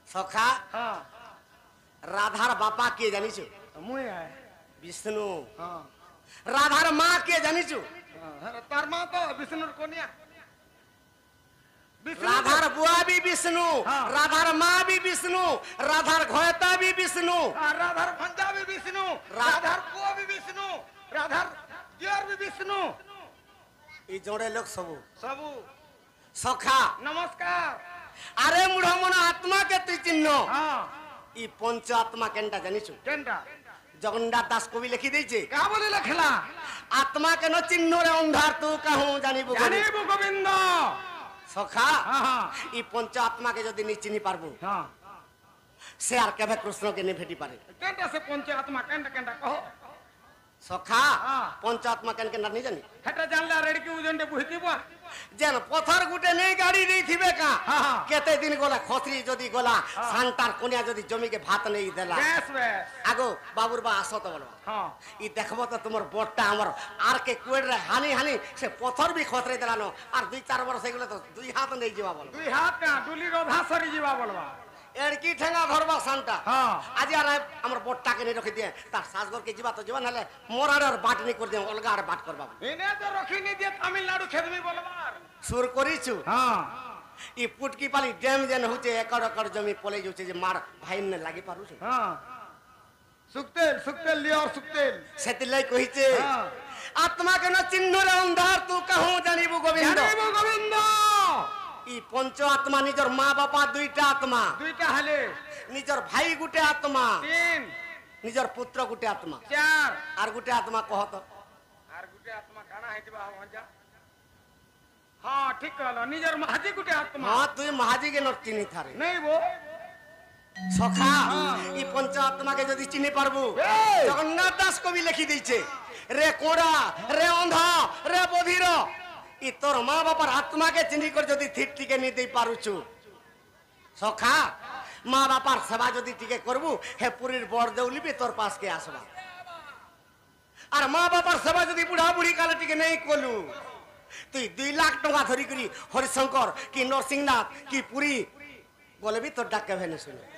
सखा हाँ राधार बापा के जानिछु मुई है विष्णु हाँ राधार माँ के जानिछु तार माँ तो विष्णु कोनिया राधार बुआ भी विष्णु हाँ। राधार माँ भी विष्णु राधार घोयता भी विष्णु राधार भंजा भी विष्णु राधार पुआ भी विष्णु राधार दियर भी विष्णु ये जोड़े लोग सबू सबू सखा नमस्कार अरे मुढ़ मन आत्मा के तु चिन्ह हाँ ई पंच आत्मा केनटा जानिछु केनटा जगन्नाथ दास कवि लिखी देइछे का बोले लखला आत्मा के न चिन्ह रे अंधार तू कहूं जानिबु जानिबु गोविंद सखा हाँ हाँ ई पंच आत्मा के जदी नि चिन्हि पारबु हाँ से आर केबे कृष्ण के नि भेटी पारे केनटा से पंच आत्मा केनटा केनटा कहो सखा हाँ। पंच आत्मा केन के नहीं जानी हेटा जानला रेड के उजंडे बुहिती बा जेन पथर गुटे नहीं गाड़ी नहीं थिबे का हाँ, हाँ। केते दिन गोला खसरी जदी गोला सांतार कोनिया जदी जमी के भात नहीं देला बेस बेस आगो बाबुर बा आसो तो बोलबा हाँ ई देखबो तो तुमर बोटटा हमर आर के कुएड रे हानि हानि से पथर भी खसरे देलानो आर 2-4 वर्ष गेले तो दुई हाथ नहीं जीवा बोल दुई हाथ का डुली रोधा सरी जीवा बोलबा एड़की ठेंगा धरबा सांता हाँ आज यार हमर बोटटा के नहीं रखि दिए तार सासगर के जीवा तो जीवा नाले मोरार और बाट नहीं कर दे अलगा और बाट करबा इने तो रखी नहीं दिए तमिलनाडु खेत में बोलबा सुर करिछु हाँ ई पुटकी पाली डैम जेन होचे एकड़ एकड़ जमी पले जोचे जे मार भाई ने लागि पारु छे हाँ सुक्तेल लियो और सुक्तेल सेति लई कहिचे हाँ आत्मा के न चिन्ह रे अंधार तू कहूं जानिबु गोविंद जानिबु गोविंद ई पंच आत्मा निजर माँ बापा दुईटा आत्मा दुईटा हले निजर भाई गुटे आत्मा तीन निजर पुत्र गुटे आत्मा चार आर गुटे आत्मा कहत आर गुटे आत्मा काना हेतिबा हंजा हाँ ठीक कहलो निजर महाजी गुटे आत्मा हां तू महाजी के न चिन्हि थारे नहीं वो सखा ई पंच आत्मा के जदी चिन्हि पारबु ए! जगन्नाथ दास को भी लिखि दैछे रे कोड़ा रे अंधा रे बधिर ई तोर माँ बापार आत्मा के चिन्हि कर जदी थिट्टी के नहीं दे पारुछु सखा माँ बापार सेवा जदी टिके करबु हे पुरीर बर देउली भी तोर पास के आसबा आर माँ बापार सेवा जदी बुढ़ा बुढ़ी काले टिके नहीं कोलु तुई 2 लाख टका धरी करी हरिशंकर की नरसिंहनाथ की पुरी बोले भी तोर डाक के भेने सुने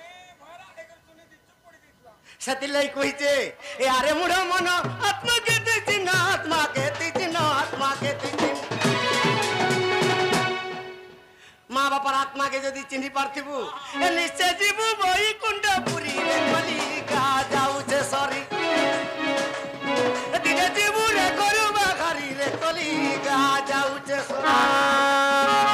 सतिलाई कहिचे ए अरे मुढ़ मन आत्मा के ते चिन्ह आत्मा के ते चिन्ह आत्मा के ते चिन्ह माँ बापार आत्मा के जदी चिन्हि पारथिबु ए निश्चय जीवु वैकुंठपुरी रे कलिका जाऊ छे सरी दिने जीवु रे करुबा घरी रे कलिका जाऊ छे सरी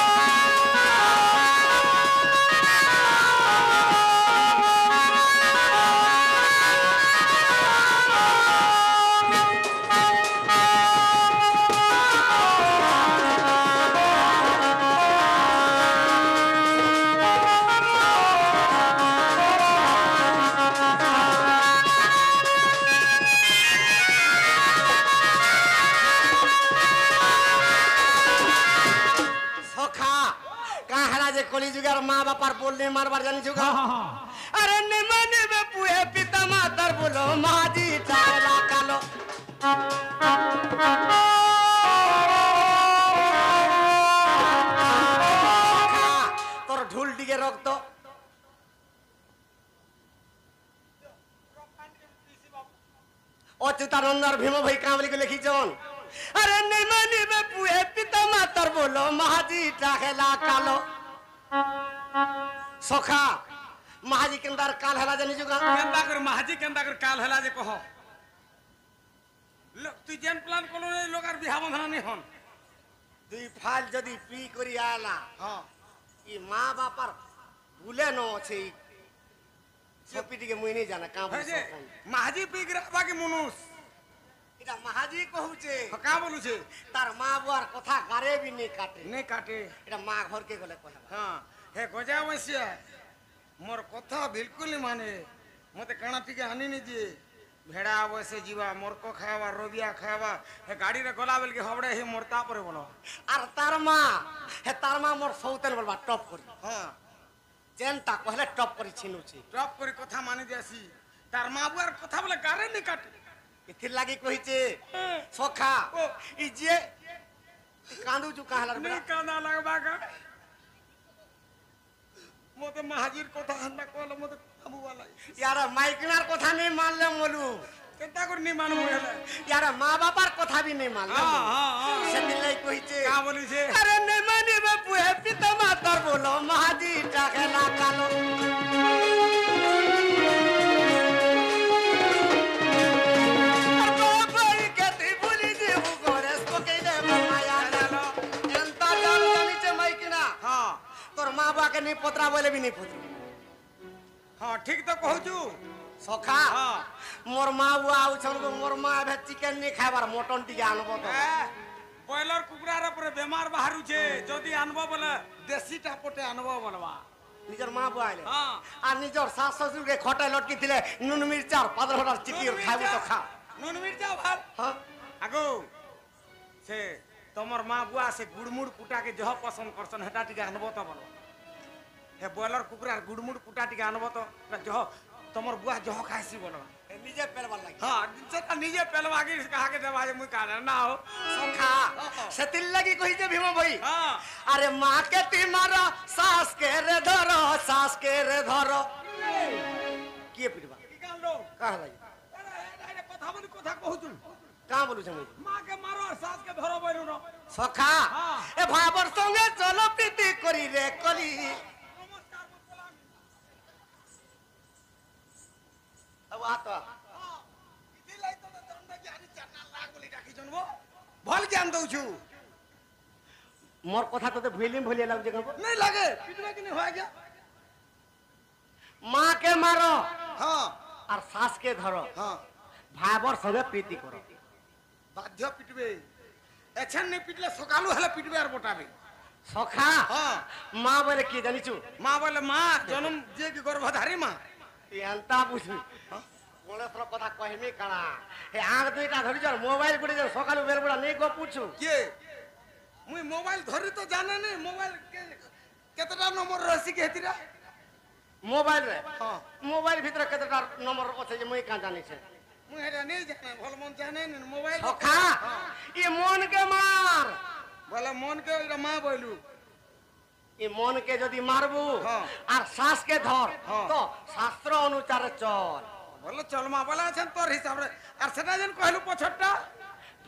कली जुगार माँ बापार बोलने मारबार जानी जुगा अरे निमने में पुए पिता मातर बोलो माजी चाला कालो तोर ढूल दिगे रख तो अच्युतानंद और भीम भाई कांवली को लिखी जौन अरे निमने में पुए पिता मातर बोलो माजी चाला कालो सखा महाजी के अंदर काल हला जानी जुगा केंदा कर महाजी केंदा कर काल हला जे कहो तू जेन प्लान कोलो लोग आर बिहा बंधना नहीं होन दुई फाल जदी पी करी आला हां ई मां बापर भूले न छे सपीटी के मुई नहीं जाना का जे महाजी पी गिराबा के मनुष इटा महाजी कहू छे का बोलू छे तार मां बुआर कथा गारे भी नहीं काटे इटा मां घर के गले कहला हां हे गजा वैसे मोर कथा बिल्कुल नहीं माने मते काना टिके हानि नहीं दिए भेड़ा वैसे जीवा मोर को खावा रोबिया खावा हे गाड़ी रे गला बेल के हबड़े हे मोरता पर बोलो आर तार मां मोर सौतेन बोलबा टॉप करी हां जेनता कहले टॉप करी छिनु छी टॉप करी कथा माने देसी तार मां बुआर कथा बोले गारे नहीं काटे इथिर लागी कहि छे सखा ई जे कांदू जु कहला नहीं कांदा लगबा का মতে মাহাজির কথা হান্না কইলে মতে কাবু বালাই ইয়ার মাইকিনার কথা নেই মানলে মলু কেনতা করে নি মানমু হেলে ইয়ার মা বাবার কথা বি নেই মানলে সেদিলাই কইছে কা বলিছে আরে নেই মানিবে পুয়ে পিতা মাতার বলো মাহাজিটা খেলা কালো তোর মা বাকে নেই পত্রা বলে বি নেই পত্র হ্যাঁ ঠিক তো কহুছু সখা হ্যাঁ মোর মা বুয়া আউছন গো মোর মা এবে চিকেন নি খাইবার মটন টিকে আনবো তো বয়লার কুকুরার উপরে বেমার বাহারুছে যদি আনবো বলে দেশিটা পটে আনবো বলবা নিজের মা বুয়া আইলে হ্যাঁ আর নিজের শাশ শ্বশুরকে খটায় লটকি দিলে নুন মির্চার পাদর হটার চিকি খাইবো তো খা নুন মির্চা ভাল হ্যাঁ আগো সে তোমার মা বুয়া সে গুড়মুড় কুটাকে যহ পছন্দ করছন হেটা টিকে আনবো তো বলো হে বয়লার কুকুরার গুড়মুড় কুটা টিকে আনবো তো যহ তোমার বুয়া যহ খাইছি বলো নিজে পেলবার লাগে হ্যাঁ সেটা নিজে পেলবা আগে কাহাকে দেবা যে মুই কানে না হো সখা সেতিল লাগি কইছে ভীম ভাই হ্যাঁ আরে মাকে তি মার শাস কে রে ধর শাস কে রে ধর কি পিটবা কি কালো কাহ লাগি আরে কথা বলি কথা কহুছু কা বলুছ মুই মাকে মারো আর সাসকে ধরো বইরু না সখা এ ভাবর সঙ্গে চলো প্রীতি করি রে কলি নমস্কার বললাম আবা তো দিলাই তো দন্ড কি আনি চানা লাগ বলি ডাকি জনবো ভাল জ্ঞান দউছু মোর কথা তোতে ভুলিম ভুলিয়ে লাগছে কেন नहीं लगे पिटवा के नहीं हो गया মাকে মারো हाँ আর শাসকে ধরো हाँ ভাইবর সঙ্গে প্রীতি করো बाध्य पिटबे एछन नहीं पिटले सकालू हले पिटबे और बोटाबे সখা हाँ মা বলে কি জানিছু मां बोले मां जन्म जे की गर्भधारी मां এন্তা বুঝি গণেশর কথা কহিমি কানা হে আগ দুইটা ধরিছ মোবাইল গুড়ি যে সকালু বেরবড়া নেই গো পুছু के मुई मोबाइल धरी तो जाने नहीं मोबाइल के केतटा नंबर रहसी के हेतिरा মোবাইল রে हाँ মোবাইল ভিতরে কতটা নম্বর আছে যে মুই কা জানিছে मुई हेरा नहीं जाने भल मन जाने नहीं मोबाइल সখা ই মন কে মার बोला मन के इरा मां बोलू ই মন কে যদি মারবু হ্যাঁ। আর শ্বাস কে ধর হ্যাঁ। তো শাস্ত্র অনুসারে চল बोले चल मां बोला छन तोर हिसाब रे আর সেটা যেন কইলু পছটা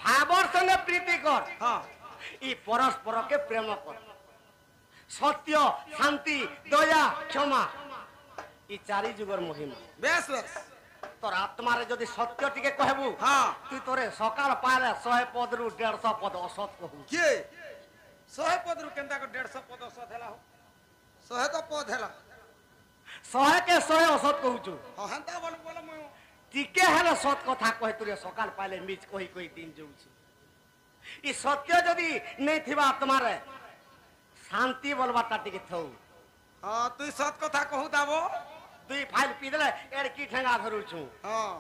ভাবর সঙ্গে প্রীতি কর हां ই পরস্পরকে প্রেম কর সত্য শান্তি দয়া ক্ষমা ই চারি যুগের মহিমা বেশ বেশ তোর আত্মারে যদি সত্য টিকে কহবু हां তুই তোরে সকাল পাইলে 100 পদরু 150 পদ অসৎ কহু के 100 पद रु केंता को 150 पद औसत हेला हो 100 तो पद हेला 100 কে 100 অসৎ কহুছু हां हंता बोल बोल মই টিকে হেলে সৎ কথা কহে তোরে সকাল পাইলে মিছ কহি কহি দিন যাউছি ই সত্য যদি নেই থিবা আত্মারে শান্তি বলবাটা টিকে থৌ हां तू सत कथा कहू दाबो দুই ফাইল পিদলে এর কি ঠেঙ্গা ধরুছু हां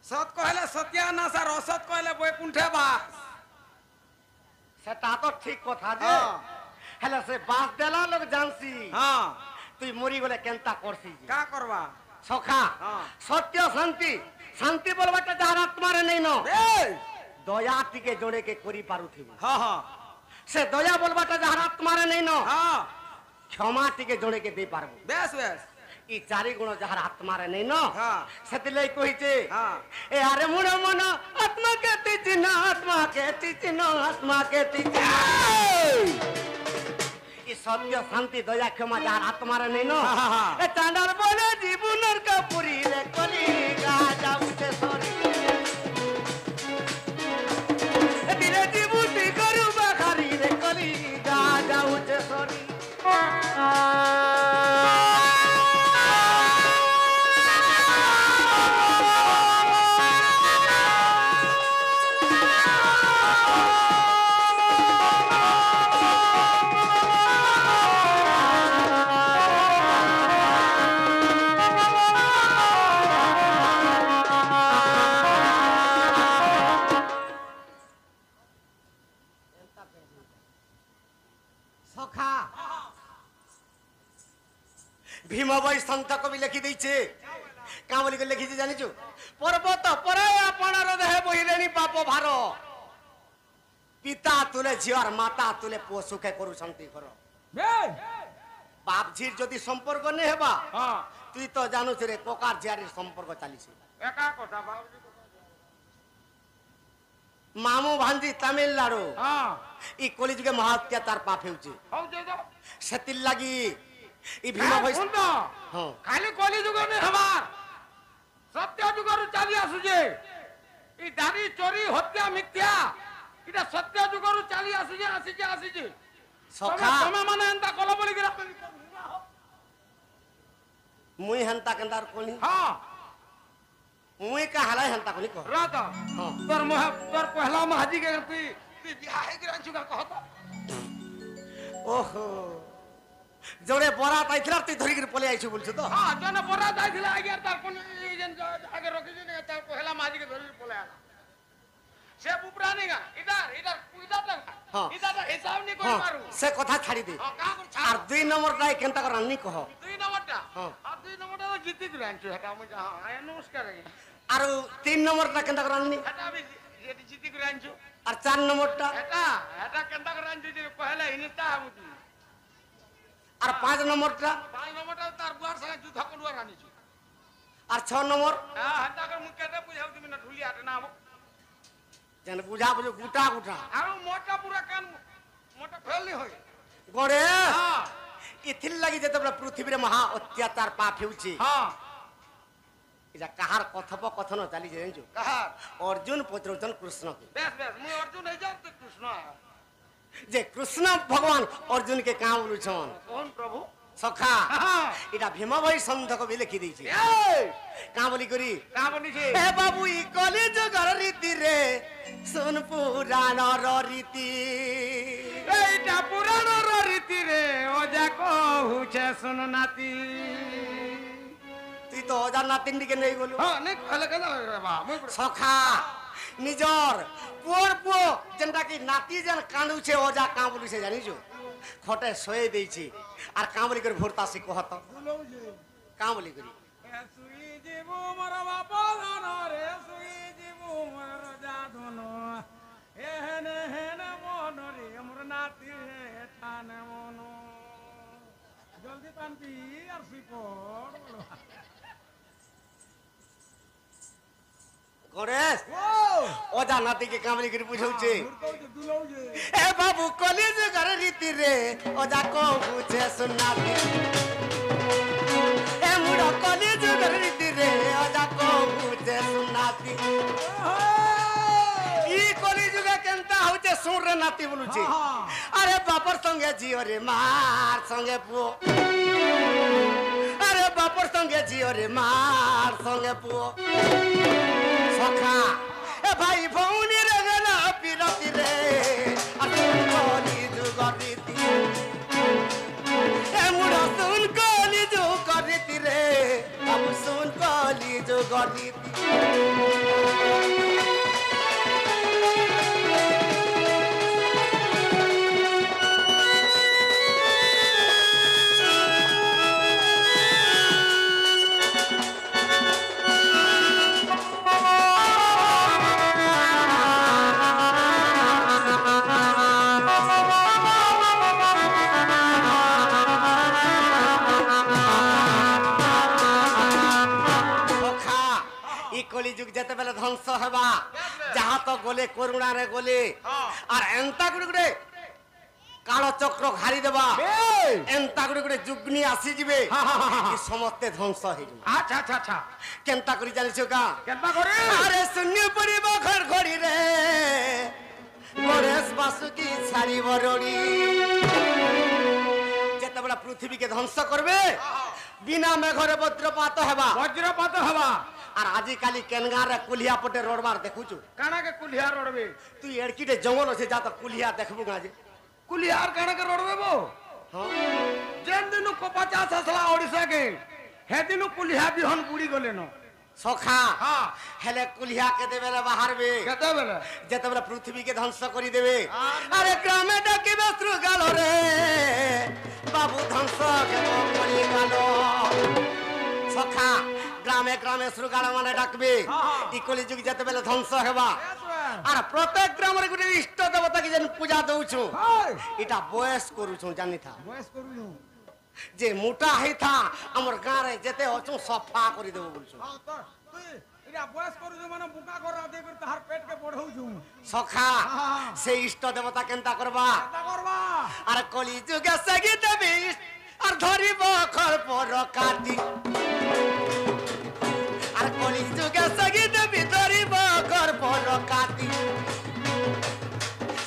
सत कहले सत्या ना सर असत कहले बय कुंठे बास সেটা তো ঠিক কথা যে हां হেলে সে বাস দেলা লোক জানছি हां তুই মরি গলে কেনতা করছিস का करबा সখা हां সত্য শান্তি শান্তি বলবাটা যার আত্মারে নেই ন ए দয়া টিকে জোড়ে কে করি পারুথিব हां हां সে দয়া বলবাটা যার আত্মারে নেই ন हां ক্ষমা টিকে জোড়ে কে দেই পারবো बेस बेस ই চারি গুণ যার আত্মারে নেই ন हां সেতিলাই কইছে हां এ আরে মুন মন আত্মাকে তিচিন আত্মাকে তিচিন আত্মাকে তিচিন ই সত্য শান্তি দয়া ক্ষমা যার আত্মারে নেই ন हां हां এ চাঁদার বলে জীবনের কাপুরি রে কলি গা যাউতে সরি এ দিলে জীবুতি করু বাখারি রে কলি গা যাউতে সরি সখা ভীমবাই সন্ত কবি লেখি দিয়েছে কা বলি লেখিছে জানিছু পর্বত পরে আপনার দেহে বহিলেনি পাপ ভার পিতা তুলে ঝিওর মাতা তুলে পুଅ সুখে করুଛନ୍ତି ঘর বাপ ঝির যদি সম্পর্ক নেই হেবা হ্যাঁ তুই তো জানুছ রে কোকার ঝিয়ারির সম্পর্ক চালিছে একা কথা বাবুজি মামু ভাঞ্জি তামিলনাড়ু হ্যাঁ ই কলিযুগে মহাত্যাচার পাপ হেউছে হଉ ଯେ ତ সেতির লাগি ই ভীমা ভাই ଶୁଣ ତ হ্যাঁ ଖାଲି କଲି ଯୁଗ ନି ହେବାର ସତ୍ୟ ଯୁଗରୁ ଚାଲି ଆସୁଛେ ଇ ଦାରି ଚୋରି ହତ୍ୟା ମିଥ୍ୟା ଏଇଟା ସତ୍ୟ ଯୁଗରୁ ଚାଲି ଆସୁଛେ ଆସିଛେ সখা ତମେ ମାନେ ଏନ୍ତା କଲ ବୋଲିକି মুই হেন্তা কেন্দার কোনি ହଁ মুই কাহালাই হেন্তা কোনি কহ ରହ ତ হ্যাঁ ତୋର ପହଲା ମହାଜି କେ তুই ବିହା ହେଇକି ଆଣିଛୁ କା କହ ତ ওহো জোরে বরাত আইছিলা তুই ধরিকি পলে আইছু বলছো তো ହଁ ଜଣେ ବରା ଯାଇଥିଲା ଆଜ୍ଞା ତାର কোন ଆগে ରଖିଛି ତାର ପହଲା ମହାଜି କେ ଧରିକି ପଳେଇ ଆଲା ସେ ବୁପରା ନି ଗା ଇଟା ହଁ। ହିସାବ ନି କରି হ্যাঁ পারু সে কথা ছাড়ি দে ହଁ କାହା କରି আর 2 নম্বরটাই কেনতা কর আননি কহ দুই নম্বরটা ହଁ। আর দুই নম্বরটা তো জিতি করে আনছো এটা আমি হ্যাঁ আয়া নমস্কার আଜ୍ଞା আর 3 নম্বরটা কেনতা কর আননি এটা আমি যেটি জিতি করে আনছো আর 4 নম্বরটা এটা এটা কেনতা করে আনছো যে পহলা ইনিতা হবুতি আর 5 নম্বরটা পাঁচ নম্বরটা তার বুয়ার সঙ্গে যুদ্ধ করবার আনিছো আর 6 নম্বর হ্যাঁ হেটা করে মুখ কেটে বুঝাও তুমি না ঢুলি আটে না হবো যেন বুঝা বুঝো গুটা গুটা আর মোটা পুরা কান মোটা ফেললি হয় গড়ে হ্যাঁ ইথির লাগি যেতবেলে পৃথিবীরে মহা অত্যাচার পাপ হেউছে হ্যাঁ এটা কাহার কথোপকথন চালিছে জানিছো কাহার অর্জুন পত্রজন কৃষ্ণকে বেশ বেশ মুই অর্জুন হয়ে যাও তো কৃষ্ণ যে কৃষ্ণ ভগবান অর্জুনকে কাঁ বলুছন কোন প্রভু সখা হ্যাঁ এটা ভীম ভাই সন্ধ কবি লিখি দিয়েছে এই কাঁ বলি করি কা বলিছে হে বাবু ই কলি যুগর রীতি রে শুন পুরাণর রীতি এইটা পুরাণর রীতি রে ও যা কহুছে শুন নাতি তুই তো অজার নাতিন দিকে নেই গলু হ্যাঁ নে কলে কলে বাবা মুই সখা নিজর পুয়র পুয় যেনটা কি নাতি যেন কাঁদুছে অজা কাঁ বলুছে জানিছো খটে শয়ে দিয়েছি আর কাঁ বলি করে ভোরতা সে কহত কাঁ বলি করি সুই জীবু মোর বাপ ধন রে সুই জীবু মোর রাজা ধন হেনে হেনে মন রে মোর নাতি হে ঠানে মন জলদি তানপি আর সুই পড় বলো গণেশ ও অজা নাতিকে কাঁ বলি করে বুঝাউছে মুরকো দুলৌ যে এ বাবু কলি যুগর রীতি রে অজা কহুছে শুন নাতি এ মুড় কলি যুগর রীতি রে অজা কহুছে শুন নাতি ই কলি যুগে কেনতা হচ্ছে শুন রে নাতি বলুছি আরে বাপর সঙ্গে জিও রে মার সঙ্গে পুও আরে বাপর সঙ্গে জিও রে মার সঙ্গে পুও সখা এ ভাই ভৌনি রে গেলা পিরতি রে আর শুন কলি যুগর রীতি এ মুড় শুন কলি যুগর রীতি রে বাবু শুন কলি যুগর রীতি সখা ই কলিযুগ যেতেবেলে ধ্বংস হবা যাহা তো গলে করুণারে গলে আর এন্তা গুড়ি গুড়ে কালো চক্র ঘাড়ি দেবা এন্তা গুড়ি গুড়ে যুগ্নি আসি যাবে ই সমস্তে ধ্বংস হয়ে যাবে আচ্ছা আচ্ছা আচ্ছা কেনতা করি জানিছো কা কেনতা করে আরে শূন্য পড়িব ঘর ঘড়ি রে গণেশ বাসুকি ছাড়িব রড়ি যেতেবেলে পৃথিবীকে ধ্বংস করবে বিনা মেঘরে বজ্রপাত হেবা বজ্রপাত হবা আর আজিকালি কেনগাঁরে কুলিয়া পটে রোডবার দেখুছু কানাকে কুলিয়া রড়বে তুই এড়কিটে জঙ্গল আছে যা তো কুলিয়া দেখবু গাজে কুলিয়ার কানাকে রড়বে বো হ্যাঁ যেন দিনু কপাচাস আসলা ওড়িশা কে হে দিনু কুলিয়া বিহন বুড়ি গলে ন সখা হ্যাঁ হেলে কুলিয়া কেতেবেলে বাহারবে কেতে বেলে যেতেবেলে পৃথিবীকে ধ্বংস করি দেবে আরে গ্রামে ডাকিবে শ্রুগাল রে বাবু ধ্বংস কেব করি গেল সখা গ্রামে গ্রামে শ্রুগাল মানে ডাকবে ই কলিযুগ যেতেবেলে ধ্বংস হেবা আর প্রত্যেক গ্রামের গোটে ইষ্ট দেবতা কি যেন পূজা দউছু হাই এটা বয়স করুছু জানি থা বয়স করুনু যে মোটা হইথা আমার গাঁরে যেতে অচু সফা করে দেবো বলছো হ্যাঁ তো তুই এটা বয়স করু মানে বুকা কর রাতে করে তাহার পেটকে বড়াউছু সখা হ্যাঁ। সেই ইষ্ট দেবতা কেনতা করবা এটা করবা আর কলি যুগে সাগি দেবী আর ধরিব খরপর কাটি আর কলি যুগে সাগি দেবী ধরিব খরপর কাটি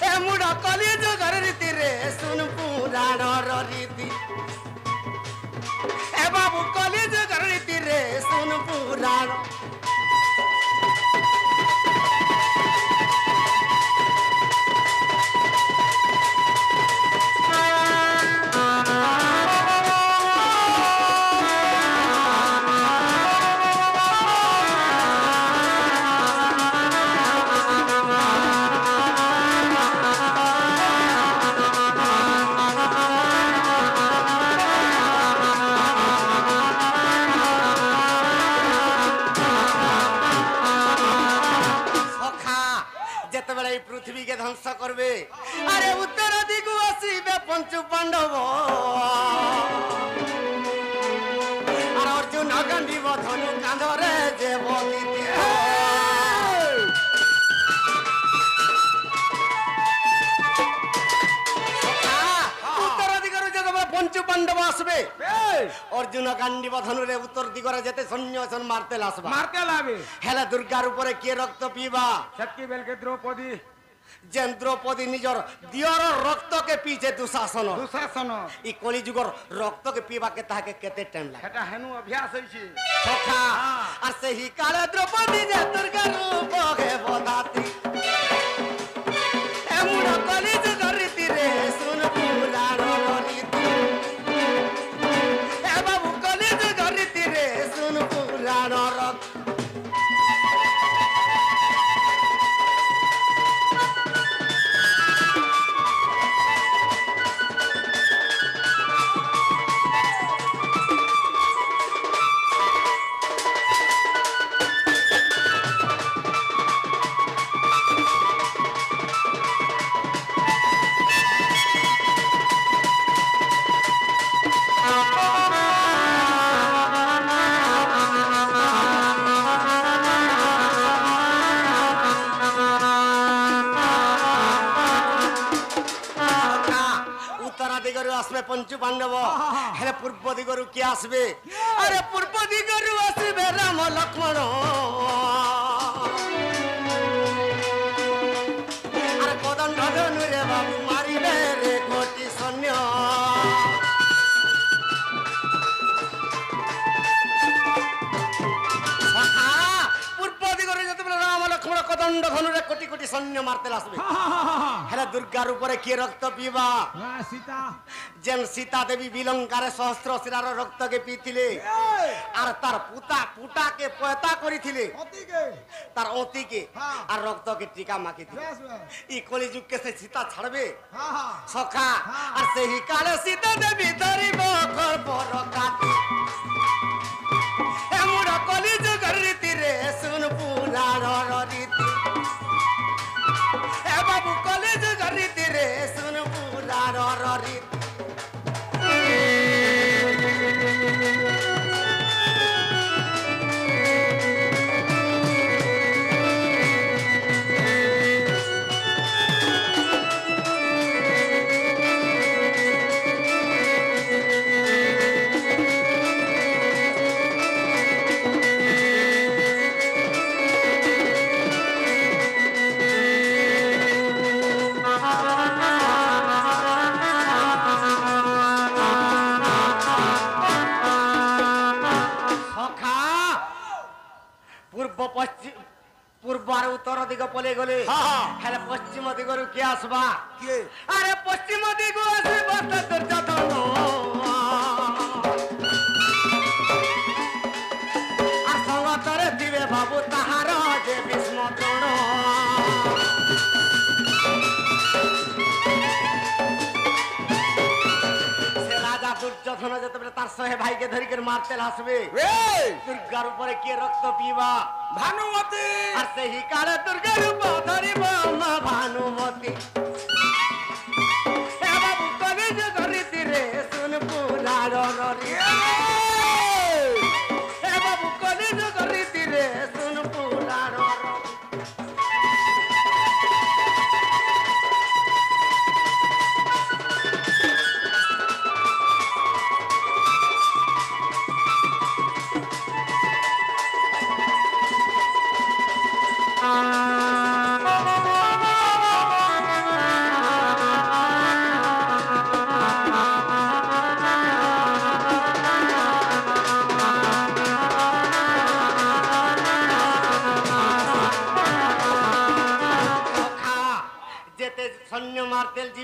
এ মুড়া কলি যুগর রীতি রে শুন পুরাণর রীতি এ বাবু কলি যুগর রীতি রে শুন পুরাণ যেতেবেলে এই পৃথিবীকে ধ্বংস করবে আরে উত্তর দিগু আসিবে পঞ্চু পাণ্ডব আর অর্জুন গান্ধিব ধনু কাঁধরে যে বগিতে উত্তর দিগরে যেতেবেলে পঞ্চু পাণ্ডব আসবে অর্জুন গান্ধিব ধনুরে উত্তর দিগরে যেতে সৈন্য মারতে আসবা মারতে লাগে হেলা দুর্গার উপরে কে রক্ত পিবা সত্যি বেলকে দ্রৌপদী যেন দ্রৌপদী নিজর দিয়র রক্তকে পিছে দুঃশাসন দুঃশাসন ই কলিযুগর রক্তকে পিবাকে তাহাকে কেতে টাইম লাগে এটা হেনু অভ্যাস হইছে সখা আর সেই কালে দ্রৌপদী যে দুর্গা রূপ হে বদাতি এমন কলিযুগর রীতি রে শুন পুরাণর রীতি এ বাবু কলিযুগর রীতি রে শুন পুরাণর আসবে পঞ্চু পাণ্ডব হেলে পূর্ব দিগরু কি আসবে আরে পূর্ব দিগরু আসবে রাম লক্ষ্মণ আরে কদণ্ড ধনুরে বাবু মারিবে রে কোটি সৈন্য পূর্ব দিগরে যেতেবেলে রাম লক্ষ্মণ কদণ্ড ধনুরে কোটি কোটি সৈন্য মারতে আসবে হেলে দুর্গার উপরে কি রক্ত পিবা সীতা যেন সীতা দেবী বিলঙ্কারে সহস্র শিরার রক্তকে পিইଥିଲେ আর তার পুটাকে পয়তা করিଥିଲେ তার অতিকে আর রক্তকে টিকা মাখিଥିଲେ ই কলিযুগকে সে সীতা ছাড়বে সখা আর সেই কালে সীতা দেবী ধরিব খরপর কাটি এমন কলিযুগর রীতি রে শুন পুরাণর রীতি এ বাবু কলিযুগর রীতি রে শুন পুরাণর রীতি পূর্ব আর উত্তর দিগ পলে গলে হেলে পশ্চিম দিগরু কি আসবা আরে পশ্চিম দিগ আসিব দুর্যোধন আর সঙ্গতরে দিবে বাবু তাহার যে ভীষ্ম দ্রোণ সে রাজা দুর্যোধন যেতেবেলে তার সহে ভাইকে ধরিকে মারতে আসবে দুর্গার উপরে কে রক্ত পিবা ভানুমতি আর সেই কালে দুর্গা রূপ ধরিব মা ভানুমতি এ বাবু কলিযুগর রীতি রে শুন পুরাণ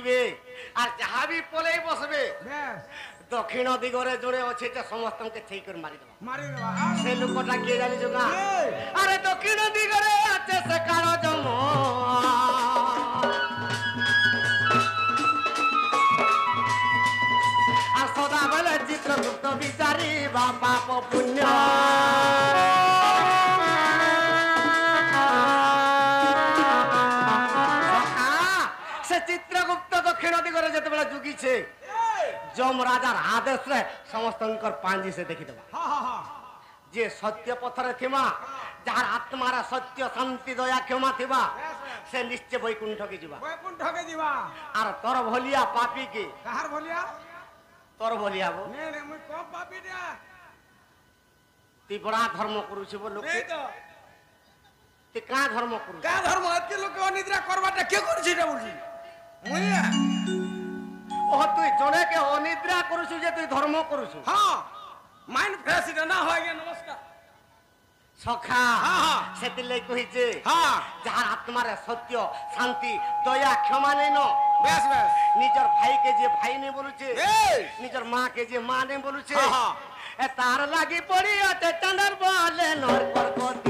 ଯିବେ আর যাহা বি পলেই বসবে বেশ দক্ষিণ দিগরে জোরে আছে যে সমস্তকে ঠিক করে মারি দেবা মারি দেবা সে লোকটা কে জানিছ না এই। আরে দক্ষিণ দিগরে আছে সে কালো জম আর সদাবেলে চিত্রগুপ্ত বিচারি বা পাপ পুণ্য সে চিত্রগুপ্ত দক্ষিণ দিগরে যেতবেলে জুগিছে যম রাজার আদেশে সমস্তঙ্কর পাঞ্জি সে দেখিদেবা হা হা হা যে সত্য পথরে থিমা যাহার আত্মার সত্য শান্তি দয়া ক্ষমা থিবা সে নিশ্চয় বৈকুণ্ঠকে ଯିବା বৈকুণ্ঠকে দিবা আর তোর ভলিয়া পাপি কে কাহার বলিয়া তোর ভলিয়া বো নে নে মুই কম পাপি দে তুই বড়া ধর্ম করুছি বল নেই তো তুই কা ধর্ম করুছি কা ধর্ম এত লোক অনিদ্রা করবাটা কে করছি এটা বলছি মুই ও তুই জনেকে অনিদ্রা করুছু যে তুই ধর্ম করুছু হ্যাঁ মাইন্ড ফ্রেশ এটা না হয় গে নমস্কার সখা হ্যাঁ। সেতিলাই কহিছে হ্যাঁ যাহার আত্মার সত্য শান্তি দয়া ক্ষমা নেই ন বেশ বেশ নিজের ভাইকে যে ভাই নেই বলুছে এই নিজের মাকে যে মা নেই বলুছে হ্যাঁ, হ্যাঁ। এ তার লাগি পড়ি আছে চাঁদার বলে নর পর্বতী